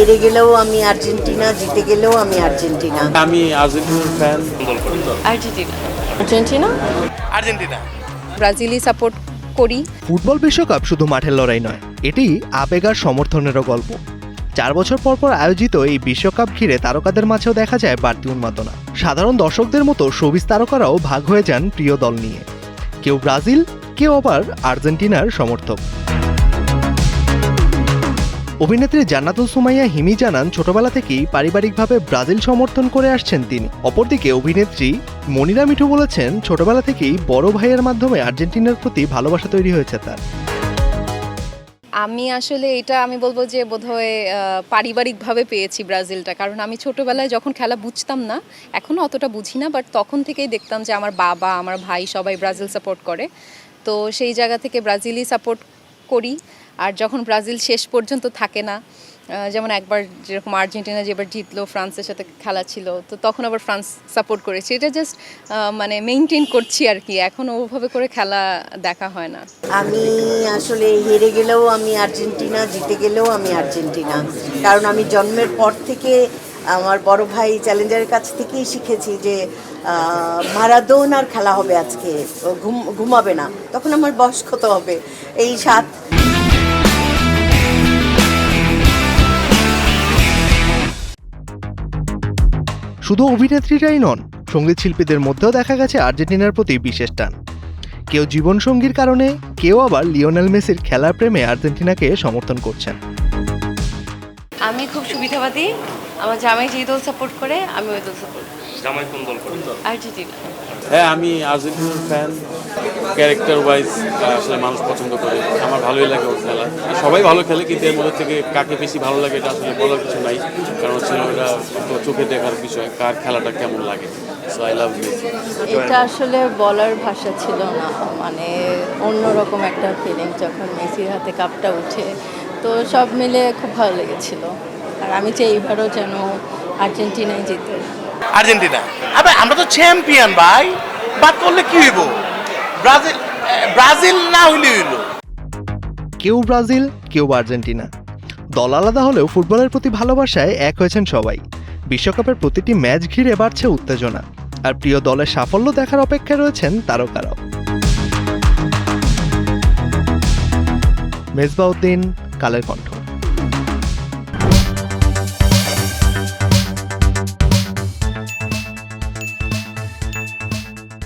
হেরে গেলেও আমি আর্জেন্টিনা, জিতে গেলেও আমি আর্জেন্টিনা। আমি আর্জেন্টিনার ফ্যান। আর্জেন্টিনা। আর্জেন্টিনা। আর্জেন্টিনা। ব্রাজিলই সাপোর্ট করি। ফুটবল বিশ্বকাপ শুধু মাঠের লড়াই নয়, এটি আবেগ আর সমর্থনেরও গল্প। 4 বছর পর পর আয়োজিত এই বিশ্বকাপ ঘিরে তারকাদের মাঝেও দেখা যায় বাড়তি উন্মাদনা। সাধারণ দর্শকদের মতো শোবিজ তারকারাও ভাগ হয়ে যান প্রিয় দল নিয়ে। কেউ ব্রাজিল, কেউ আবার আর্জেন্টিনার সমর্থক। অভিনেত্রী জান্নাতুল সুমাইয়া হিমি জানান, ছোটবেলা থেকেই পারিবারিকভাবে ব্রাজিল সমর্থন করে আসছেন তিনি। অপরদিকে অভিনেত্রী মনিরা মিঠু বলেছেন, ছোটবেলা থেকেই বড় ভাইয়ের মাধ্যমে আর্জেন্টিনার প্রতি ভালোবাসা তৈরি হয়েছে তার। আমি আসলে এটা আমি বলবো যে বোধহয় পারিবারিকভাবে পেয়েছি ব্রাজিলটা, কারণ আমি ছোটবেলায় যখন খেলা বুঝতাম না, এখনও অতটা বুঝি না, বাট তখন থেকেই দেখতাম যে আমার বাবা, আমার ভাই সবাই ব্রাজিল সাপোর্ট করে। তো সেই জায়গা থেকে ব্রাজিলই সাপোর্ট করি। আর যখন ব্রাজিল শেষ পর্যন্ত থাকে না, যেমন একবার যেরকম আর্জেন্টিনা যেবার জিতলো, ফ্রান্সের সাথে খেলা ছিল, তো তখন আবার ফ্রান্স সাপোর্ট করেছি। এটা জাস্ট মানে মেনটেন করছি আর কি, এখন ওভাবে করে খেলা দেখা হয় না। আমি আসলে হেরে গেলেও আমি আর্জেন্টিনা, জিতে গেলেও আমি আর্জেন্টিনা। কারণ আমি জন্মের পর থেকে আমার বড় ভাই চ্যালেঞ্জারের কাছ থেকেই শিখেছি যে মারাদোনার খেলা হবে আজকে, ও ঘুমাবে না। তখন আমার বয়স কত হবে? এই 7। শুধু অভিনেত্রীরাই নন, সঙ্গীত শিল্পীদের মধ্যেও দেখা গেছে আর্জেন্টিনার প্রতি বিশেষ টান। কেউ জীবনসঙ্গীর কারণে, কেউ আবার লিওনেল মেসির খেলার প্রেমে আর্জেন্টিনাকে সমর্থন করছেন। আমি খুব সুবিধাবাদী, আমার জামাই যে দল সাপোর্ট করে আমি ওই দল সাপোর্ট করি। জামাই কোন দল করে? আর্জেন্টিনা। হ্যাঁ, আমি আর্জেন্টিনার ফ্যান। ক্যারেক্টার ওয়াইজ আসলে মানুষ পছন্দ করে, আমার ভালোই লাগে ওর খেলা। সবাই ভালো খেলে, কিন্তু এর মধ্যে থেকে কাকে বেশি ভালো লাগে এটা আসলে বলার কিছু নাই, কারণ হচ্ছে ওটা তো চোখে দেখার বিষয়, কার খেলাটা কেমন লাগে। So I love Messi. এটা আসলে বলার ভাষা ছিল না, মানে অন্যরকম একটা ফিলিং যখন মেসির হাতে কাপটা উঠে, তো সব মিলে খুব ভালো লেগেছিল। আর আমি চাই এইবারও যেন আর্জেন্টিনাই জিতে। আর্জেন্টিনা। আবে আমরা তো চ্যাম্পিয়ন ভাই, বাদ করলে কি হইব? ব্রাজিল না হইলে হইলো। কেউ ব্রাজিল, কেউ আর্জেন্টিনা। দল আলাদা হলেও ফুটবলের প্রতি ভালোবাসায় এক হয়েছেন সবাই। বিশ্বকাপের প্রতিটি ম্যাচ ঘিরে বাড়ছে উত্তেজনা, আর প্রিয় দলের সাফল্য দেখার অপেক্ষায় রয়েছেন তারকারাও। মেজবাউদ্দিন, কালের কণ্ঠ।